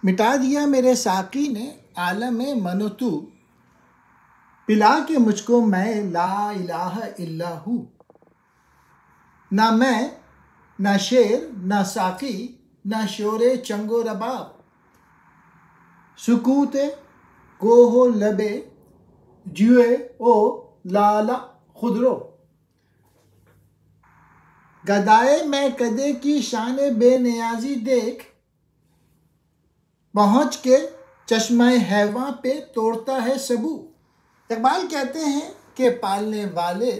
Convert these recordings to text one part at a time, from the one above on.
مٹا دیا میرے ساقی نے عالم من و تو، پلا کے مجھ کو میں لا الہ الا ہوں۔ نہ میں، نہ شیر، نہ ساقی، نہ شور چنگ و رباب، سکوت کوہ لبے جوئے او لالا خضرو، گدائے میں کدے کی شان بے نیازی دیکھ، پہنچ کے چشمہ حیواں پہ توڑتا ہے سبو۔ اقبال کہتے ہیں کہ پالنے والے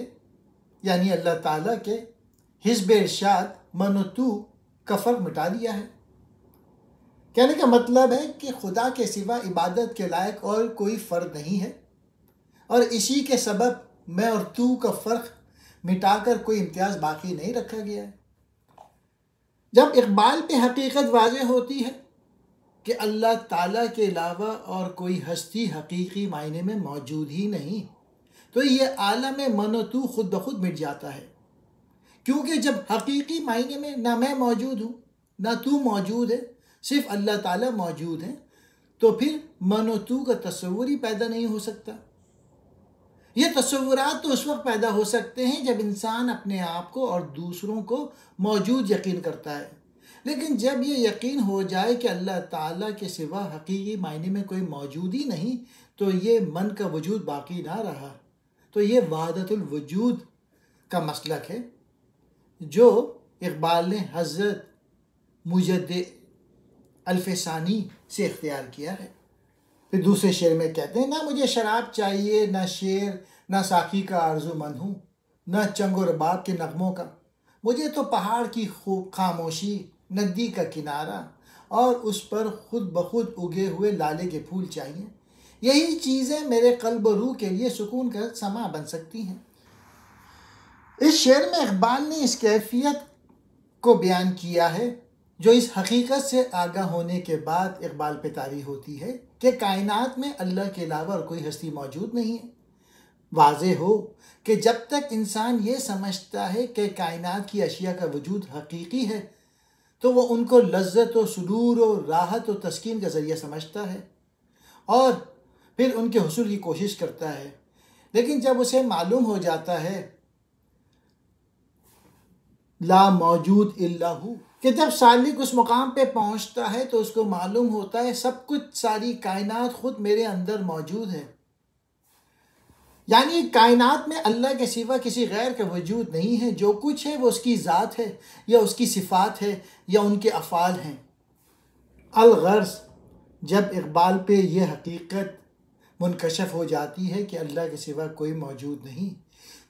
یعنی اللہ تعالیٰ کے حزب ارشاد من و تو کا فرق مٹا دیا ہے۔ کہنے کا مطلب ہے کہ خدا کے سوا عبادت کے لائق اور کوئی فرد نہیں ہے، اور اسی کے سبب میں اور تو کا فرق مٹا کر کوئی امتیاز باقی نہیں رکھا گیا ہے۔ جب اقبال پہ حقیقت واضح ہوتی ہے کہ اللہ تعالیٰ کے علاوہ اور کوئی ہستی حقیقی معنی میں موجود ہی نہیں، تو یہ عالم من و تو خود بخود مٹ جاتا ہے، کیونکہ جب حقیقی معنی میں نہ میں موجود ہوں نہ تو موجود ہے، صرف اللہ تعالیٰ موجود ہے، تو پھر من و تو کا تصور ہی پیدا نہیں ہو سکتا۔ یہ تصورات تو اس وقت پیدا ہو سکتے ہیں جب انسان اپنے آپ کو اور دوسروں کو موجود یقین کرتا ہے، لیکن جب یہ یقین ہو جائے کہ اللہ تعالیٰ کے سوا حقیقی معنی میں کوئی موجود ہی نہیں، تو یہ من کا وجود باقی نہ رہا۔ تو یہ وحدت الوجود کا مسلک ہے جو اقبال نے حضرت مجدد الفسانی سے اختیار کیا ہے۔ پھر دوسرے شعر میں کہتے ہیں، نہ مجھے شراب چاہیے، نہ شیر، نہ ساقی کا آرزو مند ہوں، نہ چنگ و رباب کے نغموں کا، مجھے تو پہاڑ کی خاموشی، ندی کا کنارہ اور اس پر خود بخود اگے ہوئے لالے کے پھول چاہیے۔ یہی چیزیں میرے قلب و روح کے لیے سکون کا سما بن سکتی ہیں۔ اس شعر میں اقبال نے اس کیفیت کو بیان کیا ہے جو اس حقیقت سے آگاہ ہونے کے بعد اقبال پہ طاری ہوتی ہے کہ کائنات میں اللہ کے علاوہ اور کوئی ہستی موجود نہیں ہے۔ واضح ہو کہ جب تک انسان یہ سمجھتا ہے کہ کائنات کی اشیاء کا وجود حقیقی ہے تو وہ ان کو لذت و سرور و راحت و تسکین کا ذریعہ سمجھتا ہے اور پھر ان کے حصول کی کوشش کرتا ہے، لیکن جب اسے معلوم ہو جاتا ہے لا موجود الا ہو، کہ جب سالک اس مقام پہ پہنچتا ہے تو اس کو معلوم ہوتا ہے سب کچھ، ساری کائنات خود میرے اندر موجود ہے، یعنی کائنات میں اللہ کے سوا کسی غیر کا وجود نہیں ہے، جو کچھ ہے وہ اس کی ذات ہے یا اس کی صفات ہے یا ان کے افعال ہیں۔ الغرض جب اقبال پہ یہ حقیقت منکشف ہو جاتی ہے کہ اللہ کے سوا کوئی موجود نہیں،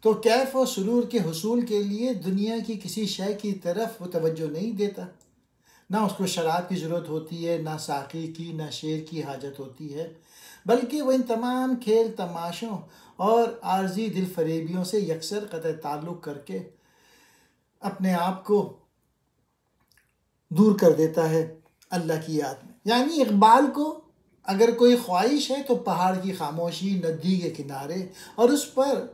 تو کیف و سرور کے حصول کے لیے دنیا کی کسی شے کی طرف وہ توجہ نہیں دیتا، نہ اس کو شراب کی ضرورت ہوتی ہے، نہ ساقی کی، نہ شیر کی حاجت ہوتی ہے، بلکہ وہ ان تمام کھیل تماشوں اور عارضی دل فریبیوں سے یکسر قطع تعلق کر کے اپنے آپ کو دور کر دیتا ہے اللہ کی یاد میں۔ یعنی اقبال کو اگر کوئی خواہش ہے تو پہاڑ کی خاموشی، ندی کے کنارے اور اس پر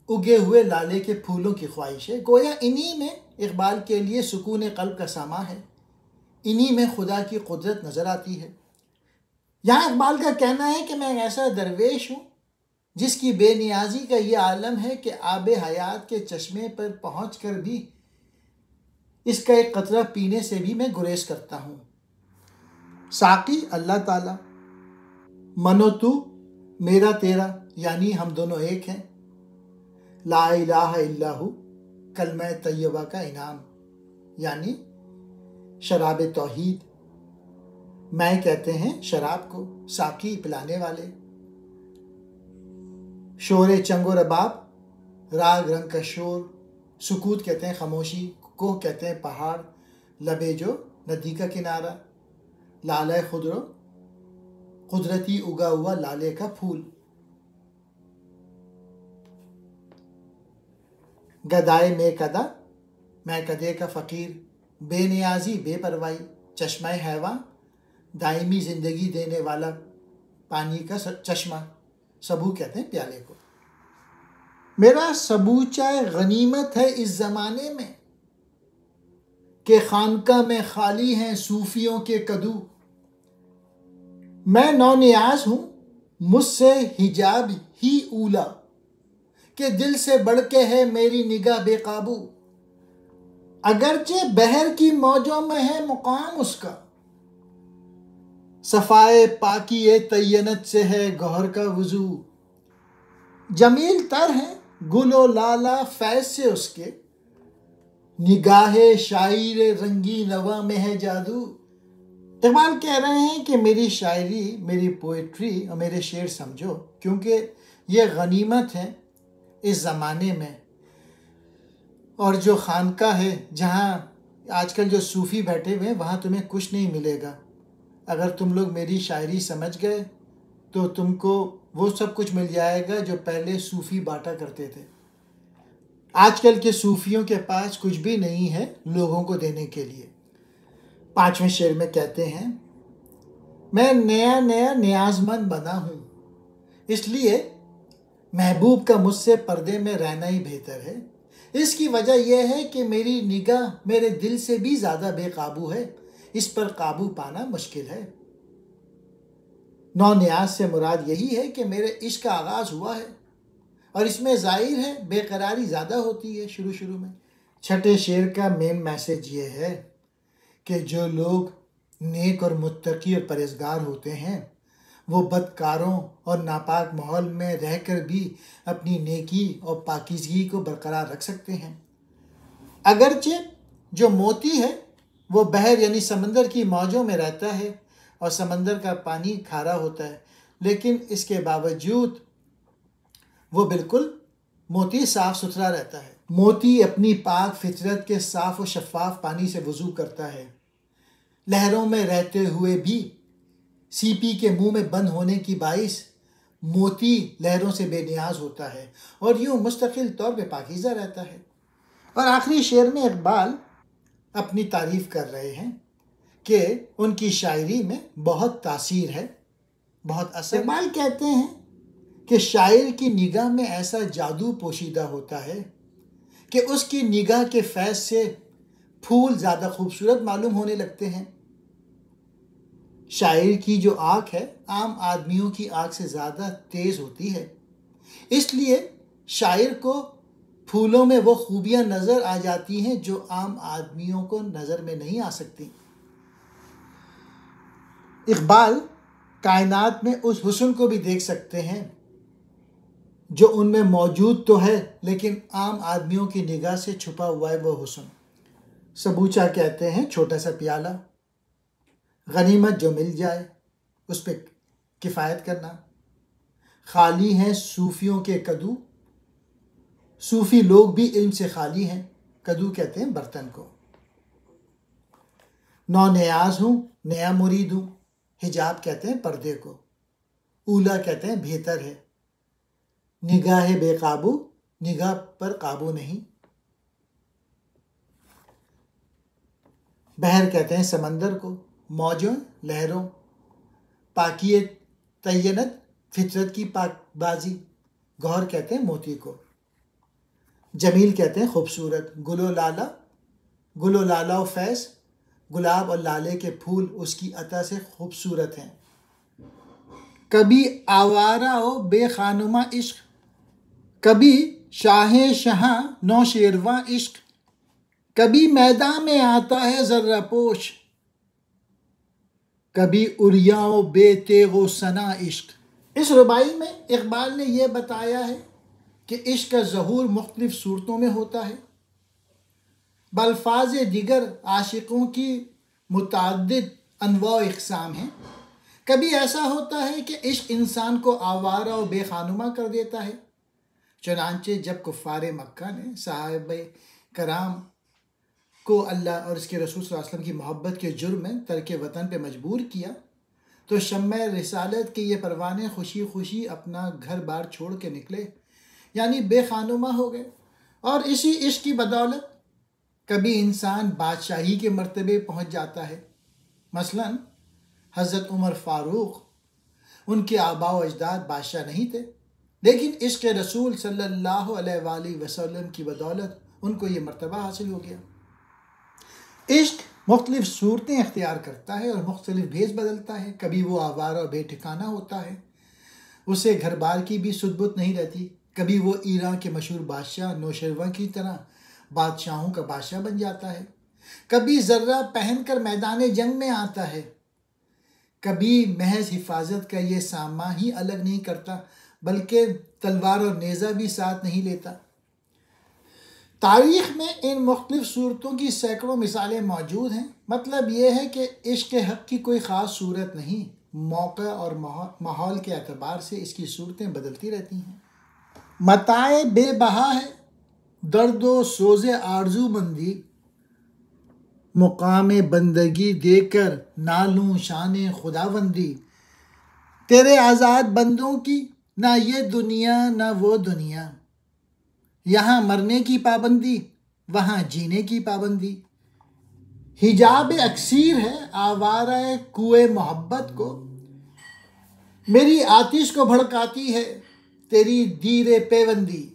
اگے ہوئے لالے کے پھولوں کی خواہش ہے۔ گویا انہی میں اقبال کے لیے سکون قلب کا ساما ہے، انہی میں خدا کی قدرت نظر آتی ہے۔ یہاں اقبال کا کہنا ہے کہ میں ایک ایسا درویش ہوں جس کی بے نیازی کا یہ عالم ہے کہ آب حیات کے چشمے پر پہنچ کر بھی اس کا ایک قطرہ پینے سے بھی میں گریز کرتا ہوں۔ ساقی اللہ تعالیٰ، من و تو میرا تیرا، یعنی ہم دونوں ایک ہیں۔ لا الہ الا ہو کلمہ طیبہ کا انعام، یعنی شراب توحید، میں کہتے ہیں شراب کو، ساقی پلانے والے، شور چنگ و رباب راگ رنگ کا شور، سکوت کہتے ہیں خاموشی، کوہ کہتے ہیں پہاڑ، لبے جو ندی کا کنارہ، لالہ خضرو قدرتی اگا ہوا لالے کا پھول، گدائے میں کدا، میں کدے کا فقیر، بے نیازی بے پروائی، چشمہ حیواں دائمی زندگی دینے والا پانی کا چشمہ، سبو کہتے ہیں پیالے کو۔ میرا سبوچہ غنیمت ہے اس زمانے میں کہ خانقاہ میں خالی ہیں صوفیوں کے کدو، میں نو نیاز ہوں، مجھ سے حجاب ہی اولا، کہ دل سے بڑھ کے ہے میری نگاہ بے قابو، اگرچہ بحر کی موجوں میں ہے مقام اس کا، صفائے پاکی طینت سے ہے گوہر کا وضو، جمیل تر ہے گل و لالا فیض سے اس کے، نگاہ شاعر رنگی نوا میں ہے جادو۔ اقبال کہہ رہے ہیں کہ میری شاعری، میری پوئٹری اور میرے شعر سمجھو، کیونکہ یہ غنیمت ہے اس زمانے میں۔ اور جو خانقاہ ہے جہاں آج کل جو صوفی بیٹھے ہوئے ہیں، وہاں تمہیں کچھ نہیں ملے گا۔ اگر تم لوگ میری شاعری سمجھ گئے تو تم کو وہ سب کچھ مل جائے گا جو پہلے صوفی بانٹا کرتے تھے۔ آج کل کے صوفیوں کے پاس کچھ بھی نہیں ہے لوگوں کو دینے کے لیے۔ 5ویں شعر میں کہتے ہیں، میں نیا نیا نیاز مند بنا ہوں، اس لیے محبوب کا مجھ سے پردے میں رہنا ہی بہتر ہے۔ اس کی وجہ یہ ہے کہ میری نگاہ میرے دل سے بھی زیادہ بے قابو ہے، اس پر قابو پانا مشکل ہے۔ نو نیاز سے مراد یہی ہے کہ میرے عشق کا آغاز ہوا ہے، اور اس میں ظاہر ہے بے قراری زیادہ ہوتی ہے شروع میں۔ 6 شعر کا مین میسج یہ ہے کہ جو لوگ نیک اور متقی اور پرہیزگار ہوتے ہیں، وہ بدکاروں اور ناپاک ماحول میں رہ کر بھی اپنی نیکی اور پاکیزگی کو برقرار رکھ سکتے ہیں۔ اگرچہ جو موتی ہے وہ بحر یعنی سمندر کی موجوں میں رہتا ہے اور سمندر کا پانی کھارا ہوتا ہے، لیکن اس کے باوجود وہ بالکل موتی صاف ستھرا رہتا ہے۔ موتی اپنی پاک فطرت کے صاف و شفاف پانی سے وضو کرتا ہے، لہروں میں رہتے ہوئے بھی سیپی کے منہ میں بند ہونے کی باعث موتی لہروں سے بے نیاز ہوتا ہے اور یوں مستقل طور پہ پاکیزہ رہتا ہے۔ اور آخری شعر میں اقبال اپنی تعریف کر رہے ہیں کہ ان کی شاعری میں بہت تاثیر ہے، بہت اثر۔ اقبال کہتے ہیں کہ شاعر کی نگاہ میں ایسا جادو پوشیدہ ہوتا ہے کہ اس کی نگاہ کے فیض سے پھول زیادہ خوبصورت معلوم ہونے لگتے ہیں۔ شاعر کی جو آنکھ ہے عام آدمیوں کی آنکھ سے زیادہ تیز ہوتی ہے، اس لیے شاعر کو پھولوں میں وہ خوبیاں نظر آ جاتی ہیں جو عام آدمیوں کو نظر میں نہیں آ سکتی۔ اقبال کائنات میں اس حسن کو بھی دیکھ سکتے ہیں جو ان میں موجود تو ہے لیکن عام آدمیوں کی نگاہ سے چھپا ہوا ہے وہ حسن۔ سبوچا کہتے ہیں چھوٹا سا پیالہ، غنیمت جو مل جائے اس پہ کفایت کرنا، خالی ہیں صوفیوں کے کدو، صوفی لوگ بھی علم سے خالی ہیں، کدو کہتے ہیں برتن کو۔ نو نیاز ہوں، نیا مرید ہوں، حجاب کہتے ہیں پردے کو، اولا کہتے ہیں بہتر ہے، نگاہ بے قابو، نگاہ پر قابو نہیں، بحر کہتے ہیں سمندر کو، موجوں لہروں، پاکی طینت فطرت کی پاک بازی، گوہر کہتے ہیں موتی کو، جمیل کہتے ہیں خوبصورت، گل و لالا و فیض، گلاب اور لالے کے پھول اس کی عطا سے خوبصورت ہیں۔ کبھی آوارہ و بے خانمہ عشق، کبھی شاہ شہاں نو شیرواں عشق، کبھی میدان میں آتا ہے ذرہ پوش، کبھی اریاں و بے تیغ و ثنا عشق۔ اس ربائی میں اقبال نے یہ بتایا ہے کہ عشق کا ظہور مختلف صورتوں میں ہوتا ہے۔ بالفاظ دیگر عاشقوں کی متعدد انواع و اقسام ہیں۔ کبھی ایسا ہوتا ہے کہ عشق انسان کو آوارہ و بے خانمہ کر دیتا ہے، چنانچہ جب کفار مکہ نے صحابہ کرام کو اللہ اور اس کے رسول صلی اللہ علیہ وسلم کی محبت کے جرم میں ترک وطن پہ مجبور کیا تو شمع رسالت کے یہ پروانے خوشی خوشی اپنا گھر بار چھوڑ کے نکلے، یعنی بے خانمہ ہو گئے۔ اور اسی عشق کی بدولت کبھی انسان بادشاہی کے مرتبے پہنچ جاتا ہے۔ مثلا حضرت عمر فاروق، ان کے آباء و اجداد بادشاہ نہیں تھے، لیکن عشق رسول صلی اللہ علیہ وآلہ وسلم کی بدولت ان کو یہ مرتبہ حاصل ہو گیا۔ عشق مختلف صورتیں اختیار کرتا ہے اور مختلف بھیس بدلتا ہے. کبھی وہ آوارہ اور بے ٹھکانہ ہوتا ہے، اسے گھر بار کی بھی سدبت نہیں رہتی. کبھی وہ ایران کے مشہور بادشاہ نوشیروان کی طرح بادشاہوں کا بادشاہ بن جاتا ہے. کبھی ذرہ پہن کر میدان جنگ میں آتا ہے. کبھی محض حفاظت کا یہ سامان ہی الگ نہیں کرتا بلکہ تلوار اور نیزہ بھی ساتھ نہیں لیتا. تاریخ میں ان مختلف صورتوں کی سینکڑوں مثالیں موجود ہیں. مطلب یہ ہے کہ عشق حق کی کوئی خاص صورت نہیں، موقع اور ماحول کے اعتبار سے اس کی صورتیں بدلتی رہتی ہیں. متاع بے بہا ہے، درد و سوز آرزو مندی، مقام بندگی دے کر نالوں شان خداوندی. تیرے آزاد بندوں کی نہ یہ دنیا نہ وہ دنیا، یہاں مرنے کی پابندی وہاں جینے کی پابندی. حجاب اکثیر ہے آوارہ کوئے محبت کو، میری آتش کو بھڑکاتی ہے تیری دیر پیوندی.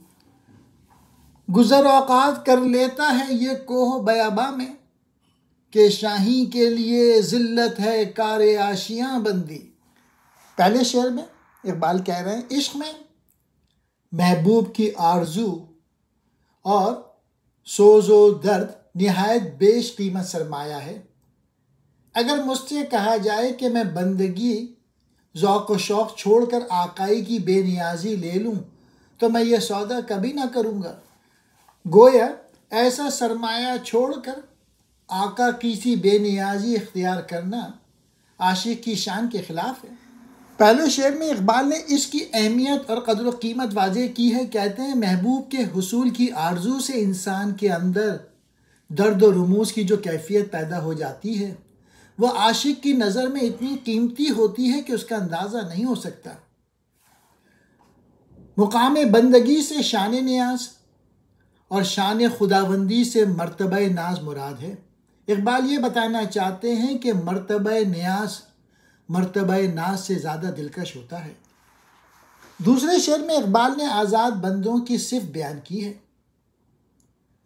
گزر اوقات کر لیتا ہے یہ کوہ بیاباں میں، کہ شاہی کے لیے ذلت ہے کار آشیاں بندی. پہلے شعر میں اقبال کہہ رہے ہیں عشق میں محبوب کی آرزو اور سوز و درد نہایت بیش قیمت سرمایہ ہے. اگر مجھ سے کہا جائے کہ میں بندگی ذوق و شوق چھوڑ کر آقائی کی بے نیازی لے لوں تو میں یہ سودا کبھی نہ کروں گا. گویا ایسا سرمایہ چھوڑ کر آقا کی سی بے نیازی اختیار کرنا عاشق کی شان کے خلاف ہے. پہلے شعر میں اقبال نے اس کی اہمیت اور قدر و قیمت واضح کی ہے. کہتے ہیں محبوب کے حصول کی آرزو سے انسان کے اندر درد و رموز کی جو کیفیت پیدا ہو جاتی ہے وہ عاشق کی نظر میں اتنی قیمتی ہوتی ہے کہ اس کا اندازہ نہیں ہو سکتا. مقام بندگی سے شان نیاز اور شان خداوندی سے مرتبہ ناز مراد ہے. اقبال یہ بتانا چاہتے ہیں کہ مرتبہ نیاز مرتبہ ناز سے زیادہ دلکش ہوتا ہے. دوسرے شعر میں اقبال نے آزاد بندوں کی صفت بیان کی ہے.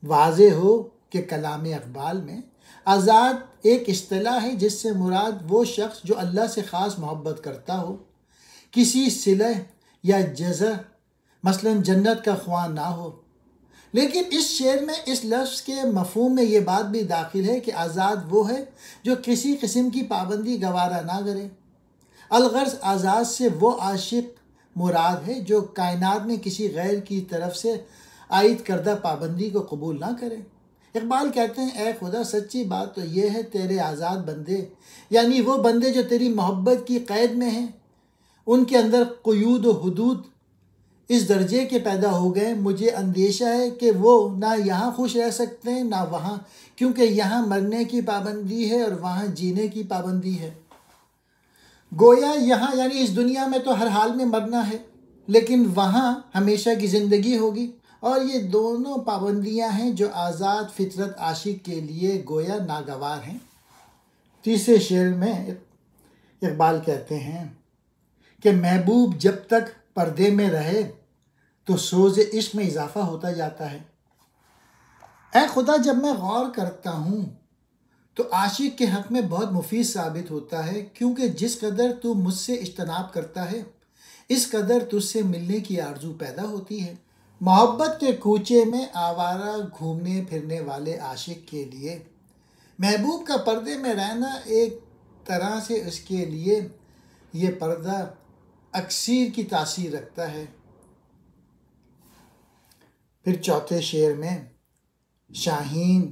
واضح ہو کہ کلام اقبال میں آزاد ایک اصطلاح ہے جس سے مراد وہ شخص جو اللہ سے خاص محبت کرتا ہو، کسی صلہ یا جزا مثلا جنت کا خواہاں نہ ہو. لیکن اس شعر میں اس لفظ کے مفہوم میں یہ بات بھی داخل ہے کہ آزاد وہ ہے جو کسی قسم کی پابندی گوارا نہ کرے. الغرض آزاد سے وہ عاشق مراد ہے جو کائنات میں کسی غیر کی طرف سے عائد کردہ پابندی کو قبول نہ کرے. اقبال کہتے ہیں اے خدا سچی بات تو یہ ہے تیرے آزاد بندے، یعنی وہ بندے جو تیری محبت کی قید میں ہیں، ان کے اندر قیود و حدود اس درجے کے پیدا ہو گئے. مجھے اندیشہ ہے کہ وہ نہ یہاں خوش رہ سکتے ہیں نہ وہاں، کیونکہ یہاں مرنے کی پابندی ہے اور وہاں جینے کی پابندی ہے. گویا یہاں یعنی اس دنیا میں تو ہر حال میں مرنا ہے، لیکن وہاں ہمیشہ کی زندگی ہوگی، اور یہ دونوں پابندیاں ہیں جو آزاد فطرت عاشق کے لیے گویا ناگوار ہیں. تیسرے شعر میں اقبال کہتے ہیں کہ محبوب جب تک پردے میں رہے تو سوز عشق میں اضافہ ہوتا جاتا ہے. اے خدا جب میں غور کرتا ہوں تو عاشق کے حق میں بہت مفید ثابت ہوتا ہے، کیونکہ جس قدر تو مجھ سے اجتناب کرتا ہے اس قدر تجھ سے ملنے کی آرزو پیدا ہوتی ہے. محبت کے کوچے میں آوارہ گھومنے پھرنے والے عاشق کے لیے محبوب کا پردے میں رہنا ایک طرح سے اس کے لیے یہ پردہ اکثیر کی تاثیر رکھتا ہے. پھر چوتھے شعر میں شاہین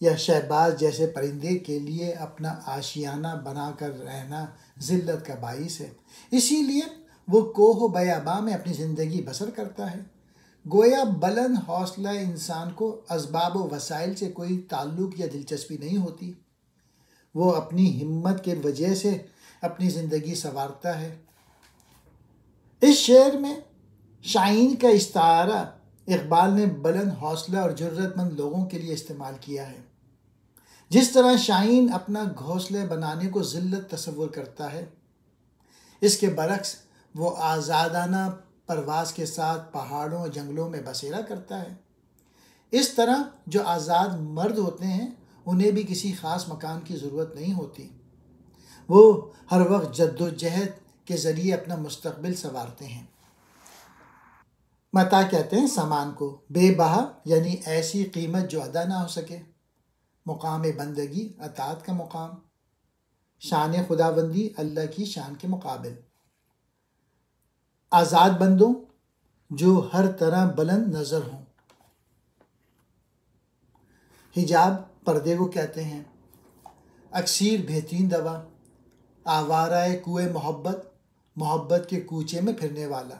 یا شہباز جیسے پرندے کے لیے اپنا آشیانہ بنا کر رہنا ذلت کا باعث ہے، اسی لیے وہ کوہ و بیاباں میں اپنی زندگی بسر کرتا ہے. گویا بلند حوصلہ انسان کو اسباب و وسائل سے کوئی تعلق یا دلچسپی نہیں ہوتی، وہ اپنی ہمت کے وجہ سے اپنی زندگی سنوارتا ہے. اس شعر میں شاہین کا استعارہ اقبال نے بلند حوصلہ اور جرت مند لوگوں کے لیے استعمال کیا ہے. جس طرح شاہین اپنا گھونسلے بنانے کو ذلت تصور کرتا ہے، اس کے برعکس وہ آزادانہ پرواز کے ساتھ پہاڑوں اور جنگلوں میں بسیرا کرتا ہے. اس طرح جو آزاد مرد ہوتے ہیں انہیں بھی کسی خاص مکان کی ضرورت نہیں ہوتی، وہ ہر وقت جد و جہد کے ذریعے اپنا مستقبل سنوارتے ہیں۔ متاع کہتے ہیں سامان کو، بے بہا یعنی ایسی قیمت جو ادا نہ ہو سکے، مقام بندگی اطاعت کا مقام، شان خداوندی اللہ کی شان کے مقابل، آزاد بندوں جو ہر طرح بلند نظر ہوں۔ حجاب پردے کو کہتے ہیں، اکثیر بہترین دوا، آوارہ کوئے محبت، محبت کے کوچے میں پھرنے والا،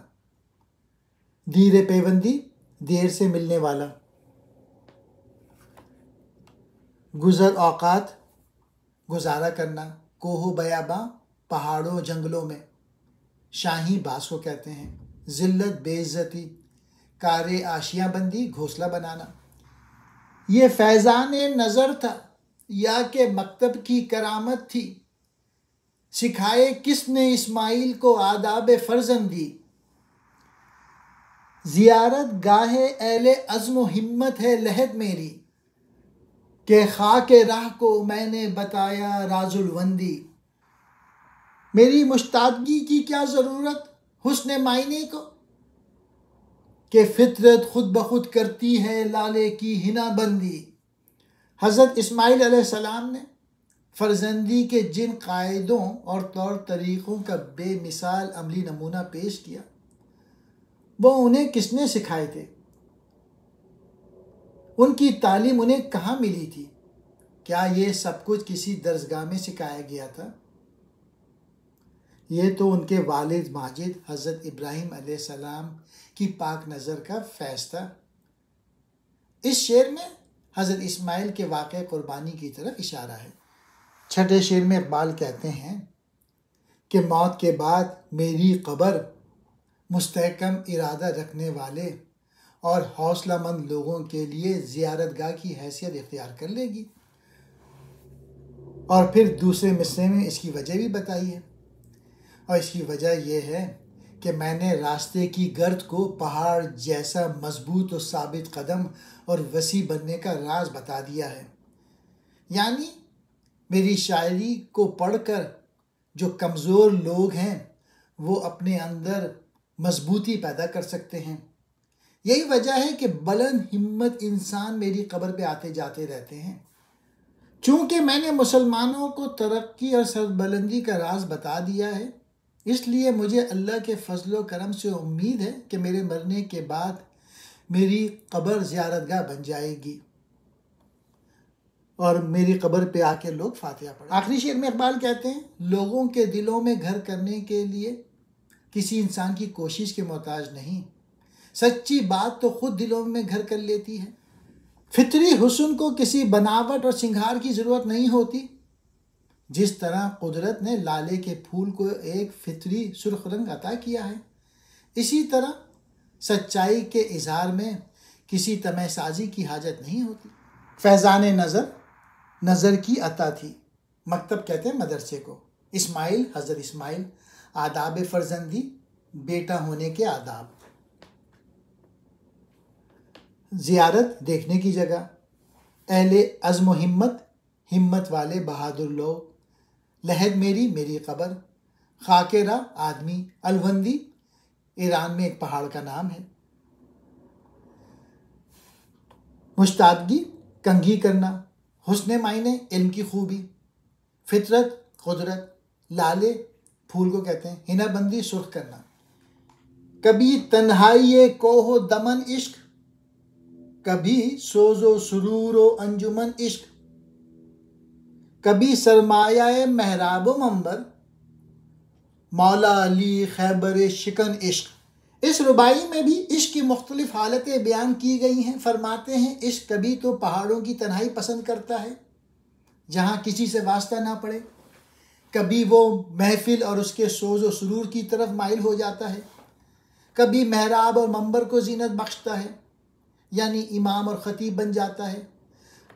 دیر پیوندی دیر سے ملنے والا، گزر اوقات گزارا کرنا، کوہ بیاباں پہاڑوں جنگلوں میں، شاہی باز کو کہتے ہیں، ذلت بے عزتی، کار آشیاں بندی گھونسلہ بنانا۔ یہ فیضان نظر تھا یا کہ مکتب کی کرامت تھی، سکھائے کس نے اسماعیل کو آداب فرزندی۔ زیارت گاہ اہل عزم و ہمت ہے لحد میری، کہ خاک راہ کو میں نے بتایا راز الوندی۔ میری مشتاقگی کی کیا ضرورت حسن معائنے کو، کہ فطرت خود بخود کرتی ہے لالے کی حنا بندی۔ حضرت اسماعیل علیہ السلام نے فرزندی کے جن قاعدوں اور طور طریقوں کا بے مثال عملی نمونہ پیش کیا، وہ انہیں کس نے سکھائے تھے؟ ان کی تعلیم انہیں کہاں ملی تھی؟ کیا یہ سب کچھ کسی درسگاہ میں سکھایا گیا تھا؟ یہ تو ان کے والد ماجد حضرت ابراہیم علیہ السلام کی پاک نظر کا فیض تھا۔ اس شعر میں حضرت اسماعیل کے واقع قربانی کی طرف اشارہ ہے۔ چھٹے شعر میں اقبال کہتے ہیں کہ موت کے بعد میری قبر مستحکم ارادہ رکھنے والے اور حوصلہ مند لوگوں کے لیے زیارت گاہ کی حیثیت اختیار کر لے گی، اور پھر دوسرے مصرعے میں اس کی وجہ بھی بتائی ہے، اور اس کی وجہ یہ ہے کہ میں نے راستے کی گرد کو پہاڑ جیسا مضبوط و ثابت قدم اور وسیع بننے کا راز بتا دیا ہے۔ یعنی میری شاعری کو پڑھ کر جو کمزور لوگ ہیں وہ اپنے اندر مضبوطی پیدا کر سکتے ہیں۔ یہی وجہ ہے کہ بلند ہمت انسان میری قبر پہ آتے جاتے رہتے ہیں۔ چونکہ میں نے مسلمانوں کو ترقی اور سربلندی کا راز بتا دیا ہے، اس لیے مجھے اللہ کے فضل و کرم سے امید ہے کہ میرے مرنے کے بعد میری قبر زیارت گاہ بن جائے گی اور میری قبر پہ آ کے لوگ فاتحہ پڑھیں۔ آخری شعر میں اقبال کہتے ہیں، لوگوں کے دلوں میں گھر کرنے کے لیے کسی انسان کی کوشش کے محتاج نہیں، سچی بات تو خود دلوں میں گھر کر لیتی ہے۔ فطری حسن کو کسی بناوٹ اور سنگھار کی ضرورت نہیں ہوتی۔ جس طرح قدرت نے لالے کے پھول کو ایک فطری سرخ رنگ عطا کیا ہے، اسی طرح سچائی کے اظہار میں کسی طمع سازی کی حاجت نہیں ہوتی۔ فیضان نظر، نظر کی عطا تھی۔ مکتب کہتے ہیں مدرسے کو۔ اسماعیل، حضرت اسماعیل، آداب فرزندی، بیٹا ہونے کے آداب۔ زیارت، دیکھنے کی جگہ، اہل عزم و ہمت، ہمت والے بہادر لوگ، لحد میری، میری قبر، خاک راہ، آدمی، الوندی ایران میں ایک پہاڑ کا نام ہے۔ مشتاقگی، کنگھی کرنا، حسن معائنے، علم کی خوبی، فطرت، قدرت، لالے پھول کو کہتے ہیں، حنا بندی، سرخ کرنا۔ کبھی تنہائی کوہ و دمن عشق، کبھی سوز و سرور و انجمن عشق، کبھی سرمایہ محراب و منبر، مولا علی خیبر شکن عشق۔ اس ربائی میں بھی عشق کی مختلف حالتیں بیان کی گئی ہیں۔ فرماتے ہیں عشق کبھی تو پہاڑوں کی تنہائی پسند کرتا ہے جہاں کسی سے واسطہ نہ پڑے، کبھی وہ محفل اور اس کے سوز و سرور کی طرف مائل ہو جاتا ہے، کبھی محراب اور منبر کو زینت بخشتا ہے یعنی امام اور خطیب بن جاتا ہے،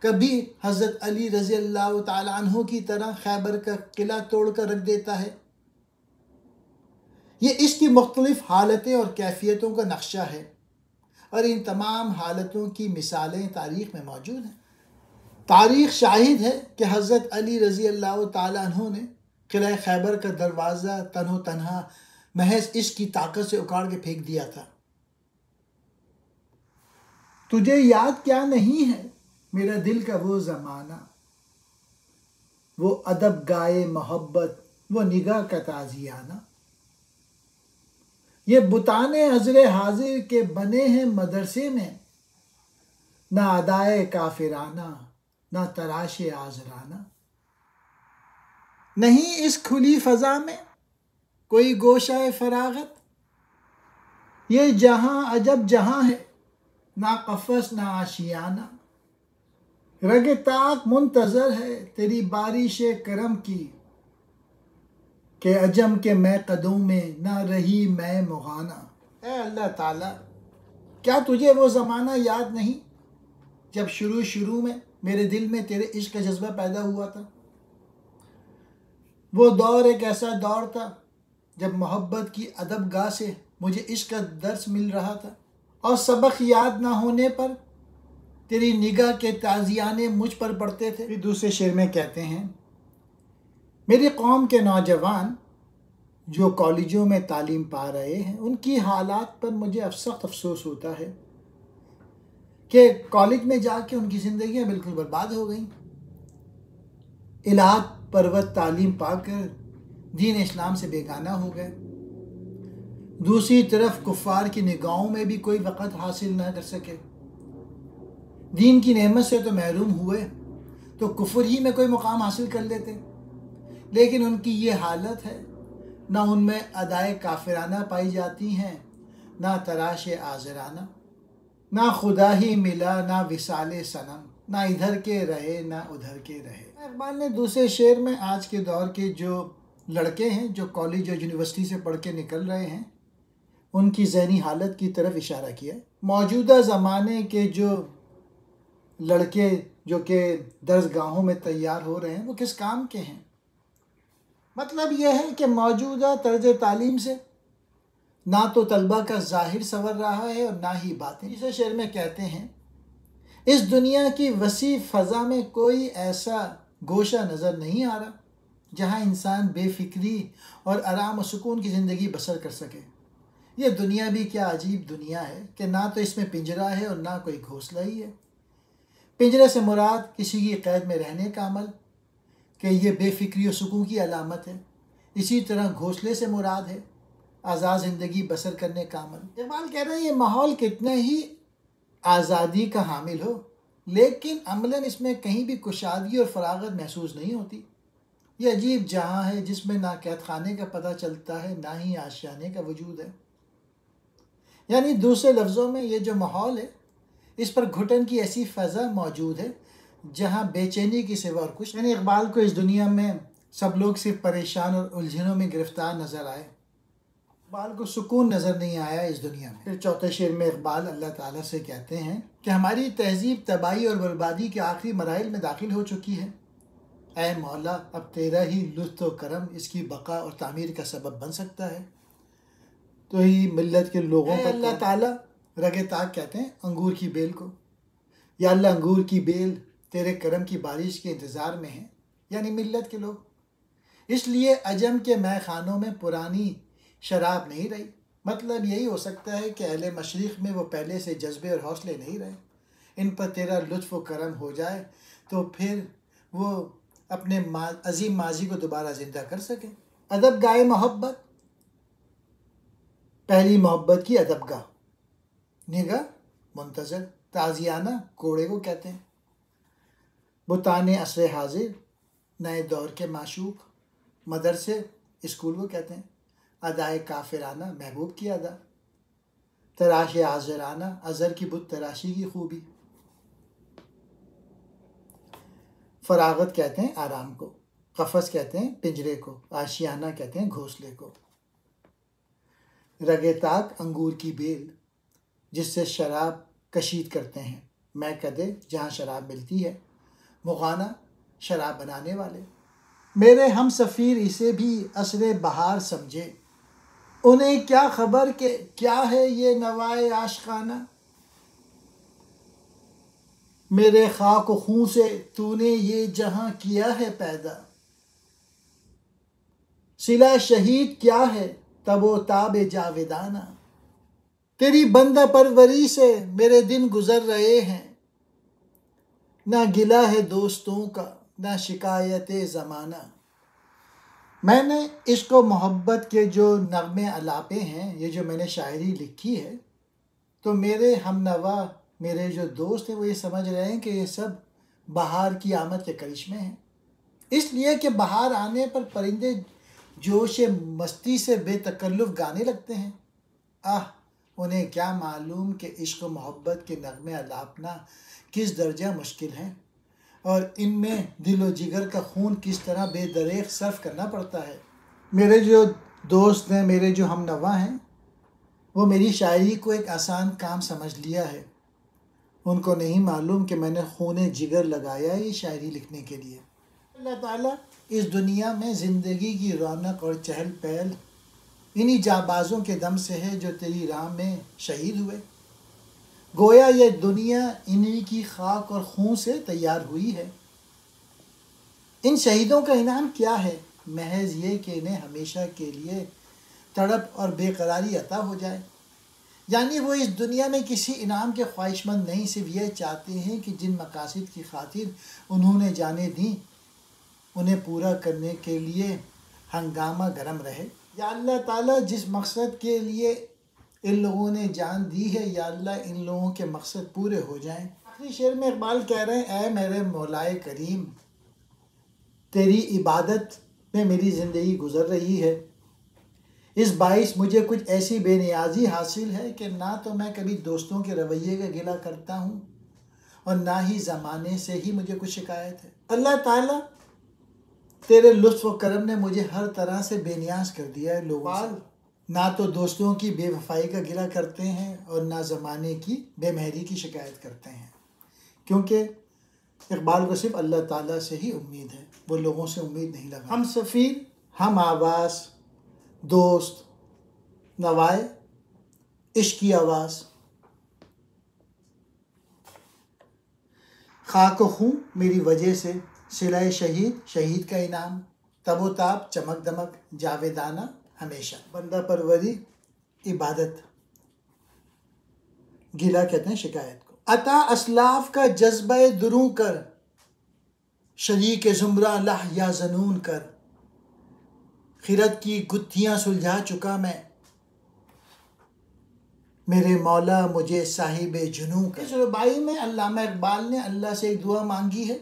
کبھی حضرت علی رضی اللہ تعالیٰ عنہ کی طرح خیبر کا قلعہ توڑ کر رکھ دیتا ہے۔ یہ عشق کی مختلف حالتیں اور کیفیتوں کا نقشہ ہے، اور ان تمام حالتوں کی مثالیں تاریخ میں موجود ہیں۔ تاریخ شاہد ہے کہ حضرت علی رضی اللہ تعالیٰ عنہ نے قلعہ خیبر کا دروازہ تنہا تنہا محض عشق کی طاقت سے اکھاڑ کے پھینک دیا تھا۔ تجھے یاد کیا نہیں ہے میرا دل کا وہ زمانہ، وہ ادب گائے محبت، وہ نگاہ کا تازیانہ۔ یہ بتان حضر حاضر کے بنے ہیں مدرسے میں، نہ ادائے کافرانہ نہ تراش آزرانہ۔ نہیں اس کھلی فضا میں کوئی گوشہ فراغت، یہ جہاں عجب جہاں ہے، نہ قفس نہ آشیانہ۔ رگ طاق منتظر ہے تیری بارش کرم کی، کہ عجم کے میں قدوں میں نہ رہی میں مغانہ۔ اے اللہ تعالیٰ، کیا تجھے وہ زمانہ یاد نہیں جب شروع میں میرے دل میں تیرے عشق کا جذبہ پیدا ہوا تھا؟ وہ دور ایک ایسا دور تھا جب محبت کی ادب گاہ سے مجھے عشق کا درس مل رہا تھا، اور سبق یاد نہ ہونے پر تیری نگاہ کے تازیانے مجھ پر پڑتے تھے۔ پھر دوسرے شعر میں کہتے ہیں، میری قوم کے نوجوان جو کالجوں میں تعلیم پا رہے ہیں، ان کی حالات پر مجھے سخت افسوس ہوتا ہے کہ کالج میں جا کے ان کی زندگیاں بالکل برباد ہو گئیں۔ الہات پروت تعلیم پا کر دین اسلام سے بیگانہ ہو گئے، دوسری طرف کفار کی نگاہوں میں بھی کوئی وقت حاصل نہ کر سکے، دین کی نعمت سے تو محروم ہوئے تو کفر ہی میں کوئی مقام حاصل کر لیتے، لیکن ان کی یہ حالت ہے، نہ ان میں ادائے کافرانہ پائی جاتی ہیں، نہ تراش آزرانہ، نہ خدا ہی ملا نہ وصال صنم، نہ ادھر کے رہے نہ ادھر کے رہے۔ اقبال نے دوسرے شعر میں آج کے دور کے جو لڑکے ہیں جو کالج اور یونیورسٹی سے پڑھ کے نکل رہے ہیں، ان کی ذہنی حالت کی طرف اشارہ کیا۔ موجودہ زمانے کے جو لڑکے جو کہ درس گاہوں میں تیار ہو رہے ہیں، وہ کس کام کے ہیں؟ مطلب یہ ہے کہ موجودہ طرز تعلیم سے نہ تو طلبہ کا ظاہر سنور رہا ہے اور نہ ہی باطن۔ اس شعر میں کہتے ہیں، اس دنیا کی وسیع فضا میں کوئی ایسا گوشہ نظر نہیں آ رہا جہاں انسان بے فکری اور آرام و سکون کی زندگی بسر کر سکے۔ یہ دنیا بھی کیا عجیب دنیا ہے کہ نہ تو اس میں پنجرہ ہے اور نہ کوئی گھونسلہ ہی ہے۔ پنجرے سے مراد کسی کی قید میں رہنے کا عمل کہ یہ بے فکری و سکون کی علامت ہے، اسی طرح گھونسلے سے مراد ہے آزاد زندگی بسر کرنے کا عمل۔ اقبال کہہ رہے ہیں، یہ ماحول کتنا ہی آزادی کا حامل ہو، لیکن عملاً اس میں کہیں بھی کشادگی اور فراغت محسوس نہیں ہوتی۔ یہ عجیب جہاں ہے جس میں نہ قید خانے کا پتہ چلتا ہے نہ ہی آشیانے کا وجود ہے۔ یعنی دوسرے لفظوں میں یہ جو ماحول ہے، اس پر گھٹن کی ایسی فضا موجود ہے جہاں بے چینی کی سوا اور کچھ۔ یعنی اقبال کو اس دنیا میں سب لوگ صرف پریشان اور الجھنوں میں گرفتار نظر آئے، اقبال کو سکون نظر نہیں آیا اس دنیا میں۔ پھر چوتھے شعر میں اقبال اللہ تعالیٰ سے کہتے ہیں کہ ہماری تہذیب تباہی اور بربادی کے آخری مراحل میں داخل ہو چکی ہے، اے مولا اب تیرا ہی لطف و کرم اس کی بقا اور تعمیر کا سبب بن سکتا ہے، تو ہی ملت کے لوگوں پر اللہ تعالیٰ رگ طاق کہتے ہیں انگور کی بیل کو، یا اللہ انگور کی بیل تیرے کرم کی بارش کے انتظار میں ہیں، یعنی ملت کے لوگ۔ اس لیے عجم کے مے خانوں میں پرانی شراب نہیں رہی۔ مطلب یہی ہو سکتا ہے کہ اہل مشرق میں وہ پہلے سے جذبے اور حوصلے نہیں رہے، ان پر تیرا لطف و کرم ہو جائے تو پھر وہ اپنے عظیم ماضی کو دوبارہ زندہ کر سکیں۔ ادب گائے محبت، پہلی محبت کی ادب گاہ، نگاہ منتظر، تازیانہ کوڑے کو کہتے ہیں، بتان عصر حاضر نئے دور کے معشوق، مدرسے اسکول کو کہتے ہیں، ادائے کافرانہ محبوب کی ادا، تراش آزرانہ ازر کی بت تراشی کی خوبی، فراغت کہتے ہیں آرام کو، قفس کہتے ہیں پنجرے کو، آشیانہ کہتے ہیں گھونسلے کو، رگ طاق انگور کی بیل جس سے شراب کشید کرتے ہیں، میں کدے جہاں شراب ملتی ہے، مغانہ شراب بنانے والے، میرے ہم سفیر اسے بھی عصر بہار سمجھے، انہیں کیا خبر کہ کیا ہے یہ نوائے عاشقانہ، میرے خاک و خون سے تو نے یہ جہاں کیا ہے پیدا، صلہ شہید کیا ہے تب و تاب جاویدانہ، تیری بندہ پروری سے میرے دن گزر رہے ہیں، نہ گلہ ہے دوستوں کا نہ شکایت زمانہ۔ میں نے عشق و محبت کے جو نغمے الاپے ہیں، یہ جو میں نے شاعری لکھی ہے، تو میرے ہم نوا، میرے جو دوست ہیں، وہ یہ سمجھ رہے ہیں کہ یہ سب بہار کی آمد کے کرشمے ہیں، اس لیے کہ بہار آنے پر پرندے جوش مستی سے بے تکلف گانے لگتے ہیں۔ انہیں کیا معلوم کہ عشق و محبت کے نغمے الاپنا کس درجہ مشکل ہیں، اور ان میں دل و جگر کا خون کس طرح بے دریغ صرف کرنا پڑتا ہے۔ میرے جو دوست ہیں، میرے جو ہم نوا ہیں، وہ میری شاعری کو ایک آسان کام سمجھ لیا ہے۔ ان کو نہیں معلوم کہ میں نے خون جگر لگایا ہے یہ شاعری لکھنے کے لیے۔ اللہ تعالیٰ اس دنیا میں زندگی کی رونق اور چہل پہل انہی جانبازوں کے دم سے ہے جو تیری راہ میں شہید ہوئے۔ گویا یہ دنیا انہی کی خاک اور خون سے تیار ہوئی ہے۔ ان شہیدوں کا انعام کیا ہے؟ محض یہ کہ انہیں ہمیشہ کے لیے تڑپ اور بے قراری عطا ہو جائے۔ یعنی وہ اس دنیا میں کسی انعام کے خواہش مند نہیں، صرف یہ چاہتے ہیں کہ جن مقاصد کی خاطر انہوں نے جانیں دیں انہیں پورا کرنے کے لیے ہنگامہ گرم رہے۔ یا اللہ تعالیٰ جس مقصد کے لیے ان لوگوں نے جان دی ہے، یا اللہ ان لوگوں کے مقصد پورے ہو جائیں۔ آخری شعر میں اقبال کہہ رہے ہیں، اے میرے مولائے کریم، تیری عبادت میں میری زندگی گزر رہی ہے، اس باعث مجھے کچھ ایسی بے نیازی حاصل ہے کہ نہ تو میں کبھی دوستوں کے رویے کا گلہ کرتا ہوں اور نہ ہی زمانے سے ہی مجھے کچھ شکایت ہے۔ اللہ تعالیٰ تیرے لطف و کرم نے مجھے ہر طرح سے بے نیاز کر دیا ہے۔ لوگ نہ تو دوستوں کی بے وفائی کا گلہ کرتے ہیں اور نہ زمانے کی بے مہری کی شکایت کرتے ہیں، کیونکہ اقبال کو صرف اللہ تعالیٰ سے ہی امید ہے، وہ لوگوں سے امید نہیں لگا۔ ہم سفیر، ہم آواز، دوست، نوائے، عشق کی آواز، خاک و خون میری وجہ سے، صلہ شہید شہید کا انعام، تب و تاب چمک دمک جاویدانہ ہمیشہ، بندہ پروری عبادت، گلہ کہتے ہیں شکایت کو، عطا اسلاف کا جذبہ دروں کر، شریک زمرہ لہ یا زنون کر، خرد کی گتھیاں سلجھا چکا میں، میرے مولا مجھے صاحب جنوں کر۔ اس ربائی میں علامہ اقبال نے اللہ سے ایک دعا مانگی ہے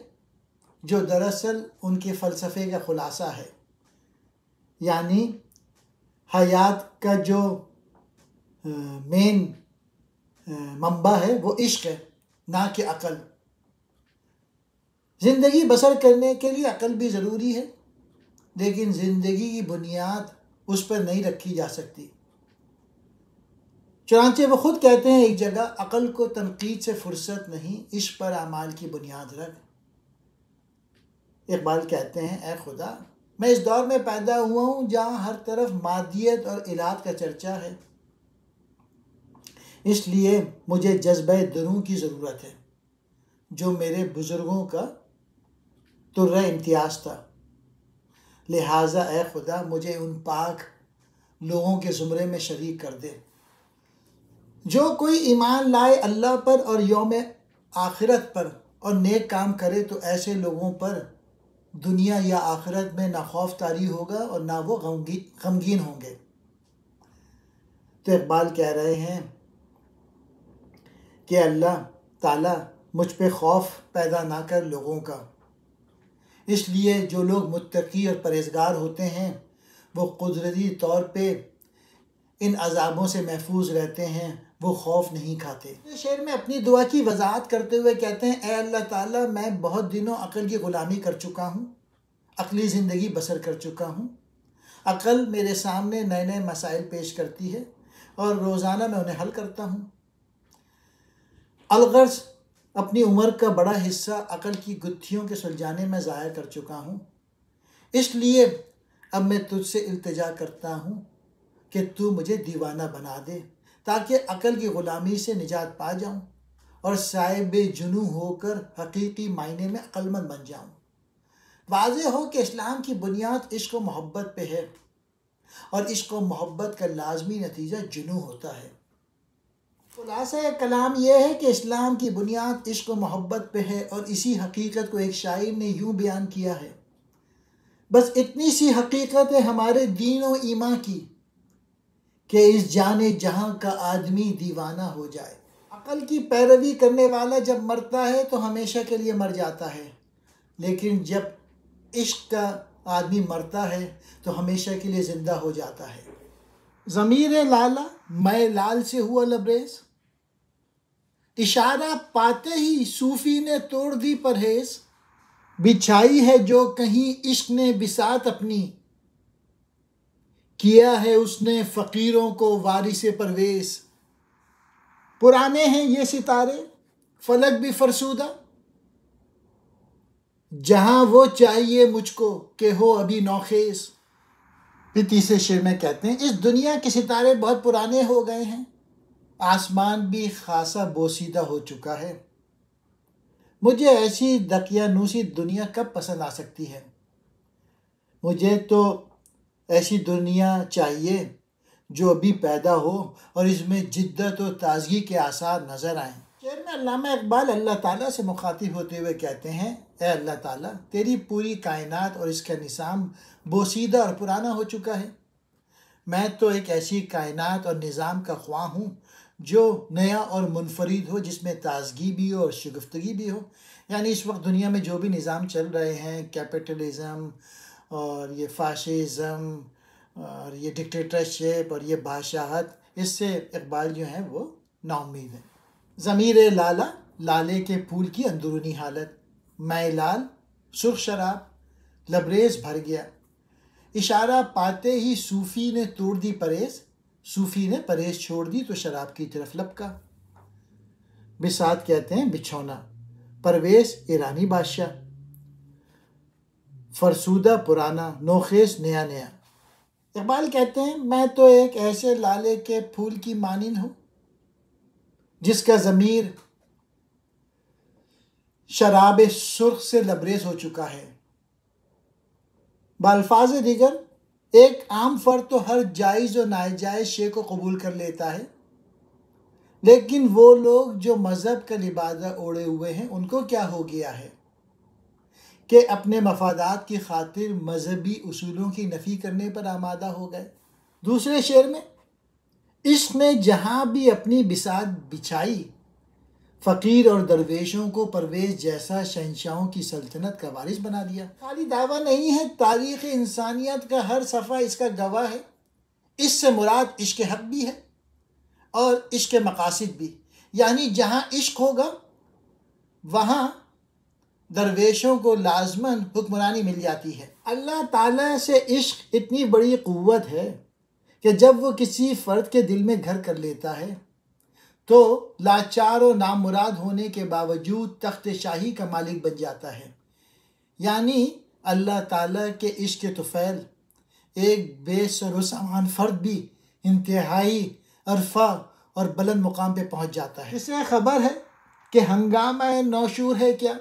جو دراصل ان کے فلسفے کا خلاصہ ہے، یعنی حیات کا جو مین منبع ہے وہ عشق ہے، نہ کہ عقل۔ زندگی بسر کرنے کے لیے عقل بھی ضروری ہے، لیکن زندگی کی بنیاد اس پر نہیں رکھی جا سکتی۔ چنانچہ وہ خود کہتے ہیں ایک جگہ، عقل کو تنقید سے فرصت نہیں، عشق پر اعمال کی بنیاد رکھ۔ اقبال کہتے ہیں، اے خدا، میں اس دور میں پیدا ہوا ہوں جہاں ہر طرف مادیت اور الہات کا چرچا ہے، اس لیے مجھے جذبہ دروں کی ضرورت ہے جو میرے بزرگوں کا طرہ امتیاز تھا۔ لہٰذا اے خدا مجھے ان پاک لوگوں کے زمرے میں شریک کر دے۔ جو کوئی ایمان لائے اللہ پر اور یوم آخرت پر اور نیک کام کرے تو ایسے لوگوں پر دنیا یا آخرت میں نہ خوف طاری ہوگا اور نہ وہ غمگین ہوں گے۔ تو اقبال کہہ رہے ہیں کہ اللہ تعالیٰ مجھ پہ خوف پیدا نہ کر لوگوں کا، اس لیے جو لوگ متقی اور پرہیزگار ہوتے ہیں وہ قدرتی طور پہ ان عذابوں سے محفوظ رہتے ہیں، وہ خوف نہیں کھاتے۔ اس شعر میں اپنی دعا کی وضاحت کرتے ہوئے کہتے ہیں، اے اللہ تعالیٰ، میں بہت دنوں عقل کی غلامی کر چکا ہوں، عقلی زندگی بسر کر چکا ہوں۔ عقل میرے سامنے نئے نئے مسائل پیش کرتی ہے اور روزانہ میں انہیں حل کرتا ہوں۔ الغرض اپنی عمر کا بڑا حصہ عقل کی گتھیوں کے سلجھانے میں ضائع کر چکا ہوں، اس لیے اب میں تجھ سے التجا کرتا ہوں کہ تو مجھے دیوانہ بنا دے تاکہ عقل کی غلامی سے نجات پا جاؤں اور صاحب جنوں ہو کر حقیقی معنی میں عقل مند بن جاؤں۔ واضح ہو کہ اسلام کی بنیاد عشق و محبت پہ ہے، اور عشق و محبت کا لازمی نتیجہ جنوں ہوتا ہے۔ خلاصہ کلام یہ ہے کہ اسلام کی بنیاد عشق و محبت پہ ہے، اور اسی حقیقت کو ایک شاعر نے یوں بیان کیا ہے: بس اتنی سی حقیقت ہے ہمارے دین و ایمان کی، کہ اس جان جہاں کا آدمی دیوانہ ہو جائے۔ عقل کی پیروی کرنے والا جب مرتا ہے تو ہمیشہ کے لیے مر جاتا ہے، لیکن جب عشق کا آدمی مرتا ہے تو ہمیشہ کے لیے زندہ ہو جاتا ہے۔ ضمیر لالا میں لال سے ہوا لبریز، اشارہ پاتے ہی صوفی نے توڑ دی پرہیز، بچھائی ہے جو کہیں عشق نے بساط اپنی، کیا ہے اس نے فقیروں کو وارث پرویز۔ پرانے ہیں یہ ستارے فلک بھی فرسودہ، جہاں وہ چاہیے مجھ کو کہ ہو ابھی نوخیز۔ پھر تیسرے شعر میں کہتے ہیں: اس دنیا کے ستارے بہت پرانے ہو گئے ہیں، آسمان بھی خاصا بوسیدہ ہو چکا ہے، مجھے ایسی دقیانوسی دنیا کب پسند آ سکتی ہے؟ مجھے تو ایسی دنیا چاہیے جو ابھی پیدا ہو اور اس میں جدت و تازگی کے آثار نظر آئیں۔ شعر میں علامہ اقبال اللہ تعالیٰ سے مخاطب ہوتے ہوئے کہتے ہیں: اے اللہ تعالیٰ، تیری پوری کائنات اور اس کا نظام بوسیدہ اور پرانا ہو چکا ہے، میں تو ایک ایسی کائنات اور نظام کا خواہاں ہوں جو نیا اور منفرد ہو، جس میں تازگی بھی ہو اور شگفتگی بھی ہو۔ یعنی اس وقت دنیا میں جو بھی نظام چل رہے ہیں، کیپٹلزم اور یہ فاشزم اور یہ ڈکٹیٹرشپ اور یہ بادشاہت، اس سے اقبال جو ہیں وہ نا امید ہیں۔ ضمیر لالا لالے کے پھول کی اندرونی حالت، میں لال سرخ شراب لبریز بھر گیا، اشارہ پاتے ہی صوفی نے توڑ دی پرہیز، صوفی نے پرہیز چھوڑ دی تو شراب کی طرف لپکا۔ بساط کہتے ہیں بچھونا، پرویز ایرانی بادشاہ، فرسودہ پرانا، نوخیز نیا نیا۔ اقبال کہتے ہیں: میں تو ایک ایسے لالے کے پھول کی مانند ہوں جس کا ضمیر شراب سرخ سے لبریز ہو چکا ہے۔ بالفاظ دیگر، ایک عام فرد تو ہر جائز و ناجائز شے کو قبول کر لیتا ہے، لیکن وہ لوگ جو مذہب کا لبادہ اوڑھے ہوئے ہیں، ان کو کیا ہو گیا ہے کہ اپنے مفادات کی خاطر مذہبی اصولوں کی نفی کرنے پر آمادہ ہو گئے۔ دوسرے شعر میں: عشق نے جہاں بھی اپنی بساط بچھائی، فقیر اور درویشوں کو پرویز جیسا شہنشاہوں کی سلطنت کا وارث بنا دیا۔ خالی دعویٰ نہیں ہے، تاریخ انسانیت کا ہر صفحہ اس کا گواہ ہے۔ اس سے مراد عشق حق بھی ہے اور عشق مقاصد بھی، یعنی جہاں عشق ہوگا وہاں درویشوں کو لازماً حکمرانی مل جاتی ہے۔ اللہ تعالیٰ سے عشق اتنی بڑی قوت ہے کہ جب وہ کسی فرد کے دل میں گھر کر لیتا ہے تو لاچار و نامراد ہونے کے باوجود تخت شاہی کا مالک بن جاتا ہے۔ یعنی اللہ تعالیٰ کے عشق کے طفیل ایک بے سر و سامان فرد بھی انتہائی عرفہ اور بلند مقام پہ پہنچ جاتا ہے۔ اس سے خبر ہے کہ ہنگامہ نوشور ہے کیا،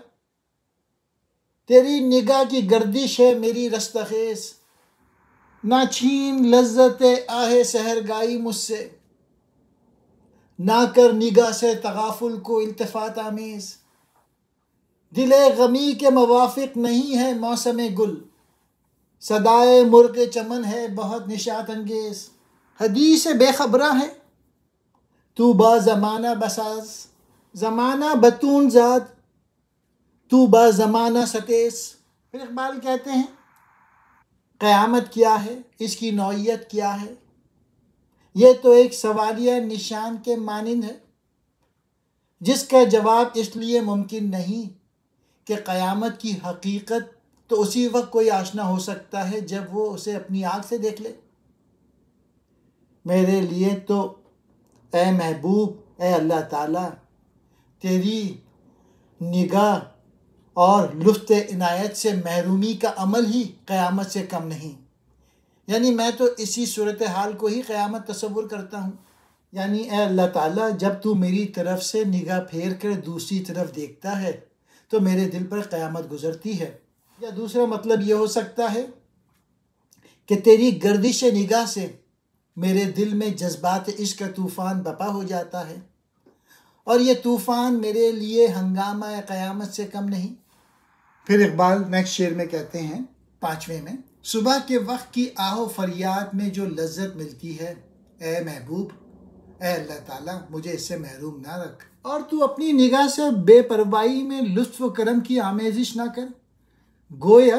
تیری نگاہ کی گردش ہے میری رستخیز، نہ چھین لذت آہ سحرگائی مجھ سے، نہ کر نگاہ سے تغافل کو التفات آمیز، دل غمی کے موافق نہیں ہے موسم گل، صدائے مرغ چمن ہے بہت نشاط انگیز، حدیث بے خبراں ہے تو با زمانہ بساز، زمانہ بتون زاد تو با زمانہ ستیز۔ پھر اقبال کہتے ہیں: قیامت کیا ہے، اس کی نوعیت کیا ہے؟ یہ تو ایک سوالیہ نشان کے مانند ہے، جس کا جواب اس لیے ممکن نہیں کہ قیامت کی حقیقت تو اسی وقت کوئی آشنا ہو سکتا ہے جب وہ اسے اپنی آنکھ سے دیکھ لے۔ میرے لیے تو اے محبوب، اے اللہ تعالیٰ، تیری نگاہ اور لطف عنایت سے محرومی کا عمل ہی قیامت سے کم نہیں۔ یعنی میں تو اسی صورتحال کو ہی قیامت تصور کرتا ہوں۔ یعنی اے اللہ تعالیٰ جب تو میری طرف سے نگاہ پھیر کر دوسری طرف دیکھتا ہے تو میرے دل پر قیامت گزرتی ہے۔ یا دوسرا مطلب یہ ہو سکتا ہے کہ تیری گردش نگاہ سے میرے دل میں جذبات عشق کا طوفان بپا ہو جاتا ہے، اور یہ طوفان میرے لیے ہنگامہ قیامت سے کم نہیں۔ پھر اقبال نیکسٹ شعر میں کہتے ہیں 5ویں میں، صبح کے وقت کی آہ و فریاد میں جو لذت ملتی ہے، اے محبوب اے اللہ تعالیٰ مجھے اس سے محروم نہ رکھ، اور تو اپنی نگاہ سے بے پرواہی میں لطف و کرم کی آمیزش نہ کر۔ گویا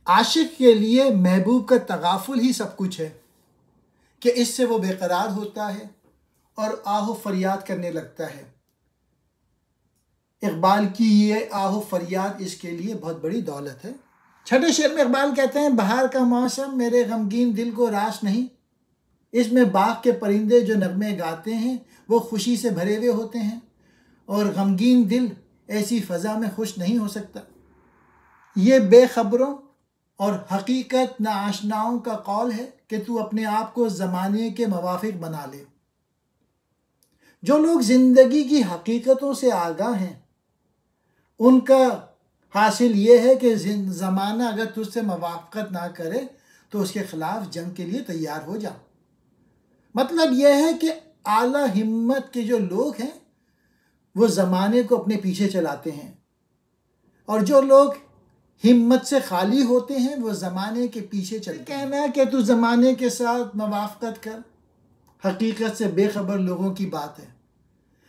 عاشق کے لیے محبوب کا تغافل ہی سب کچھ ہے کہ اس سے وہ بے قرار ہوتا ہے اور آہ و فریاد کرنے لگتا ہے۔ اقبال کی یہ آہ و فریاد اس کے لیے بہت بڑی دولت ہے۔ 6 شعر میں اقبال کہتے ہیں، بہار کا موسم میرے غمگین دل کو راس نہیں، اس میں باغ کے پرندے جو نغمے گاتے ہیں وہ خوشی سے بھرے ہوئے ہوتے ہیں، اور غمگین دل ایسی فضا میں خوش نہیں ہو سکتا۔ یہ بے خبروں اور حقیقت ناآشناؤں کا قول ہے کہ تو اپنے آپ کو زمانے کے موافق بنا لے۔ جو لوگ زندگی کی حقیقتوں سے آگاہ ہیں ان کا حاصل یہ ہے کہ زمانہ اگر تجھ سے موافقت نہ کرے تو اس کے خلاف جنگ کے لیے تیار ہو جا۔ مطلب یہ ہے کہ اعلیٰ ہمت کے جو لوگ ہیں وہ زمانے کو اپنے پیچھے چلاتے ہیں، اور جو لوگ ہمت سے خالی ہوتے ہیں وہ زمانے کے پیچھے چلتے ہیں۔ کہنا ہے کہ تو زمانے کے ساتھ موافقت کر حقیقت سے بے خبر لوگوں کی بات ہے۔